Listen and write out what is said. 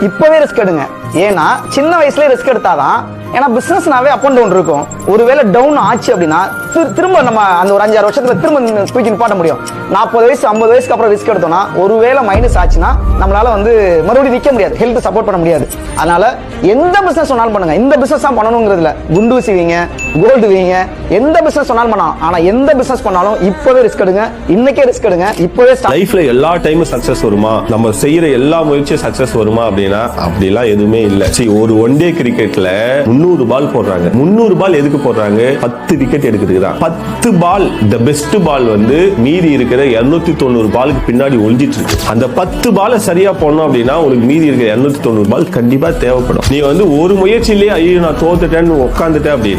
இப்பவே ரிஸ்க் எடுங்க. ஏன்னா சின்ன வயசுல ரிஸ்க் எடுத்தாதான், ஏன்னா பிசினஸ்னாவே அப் அண்ட் டவுன் இருக்கும். ஒருவேளை டவுன் ஆச்சு அப்படின்னா திரும்ப நம்ம அந்த ஒரு 5-6 வருஷத்துல திரும்ப தூக்கி நிப்பாட்ட முடியும். 40 வயசு 50 வயசுக்கு அப்புறம் ரிஸ்க் எடுத்தோம்னா ஒருவேளை மைனஸ் ஆச்சுன்னா நம்மளால மறுபடியும் நிக்க முடியாது, ஹெல்த் சப்போர்ட் பண்ண முடியாது. அதனால எந்த பிசினஸ் சொன்னாலும் பண்ணுங்க. இந்த பிசினஸ் தான் பண்ணணுங்கிறதுல குண்டு ஊசி வீங்க, கோல்டு வீங்க, எந்த பிசினஸ் சொன்னாலும் பண்ணலாம். ஆனா எந்த பிசினஸ் பண்ணாலும் இப்பவே ரிஸ்க் எடுங்க, இன்னைக்கே ரிஸ்க் எடுங்க, இப்பவே. லைஃப்ல எல்லா டைமும் சக்சஸ் வருமா, நம்ம செய்யற எல்லா முயற்சியும் சக்சஸ் வருமா அப்படின்னா அப்படிலாம் எதுவுமே இல்ல. ஒரு ஒன் டே கிரிக்கெட்ல 300 பால் போடுறாங்க. 300 பால் எதுக்கு போடுறாங்க? 10 விக்கெட் எடுக்கிறதுக்கு தான். 10 பால் தி பெஸ்ட் பால் மீதி இருக்கிற 290 பாலுக்கு பின்னாடி ஒளிஞ்சிட்டு இருக்கு. அந்த 10 பால சரியா போடணும் அப்படின்னா உங்களுக்கு மீதி இருக்கிற 290 பால் கண்டிப்பா தேவைப்படும். நீ ஒரு முயற்சியிலேயே ஐயோ நான் தோத்துட்டேன்னு உட்காந்துட்டேன் அப்படின்னா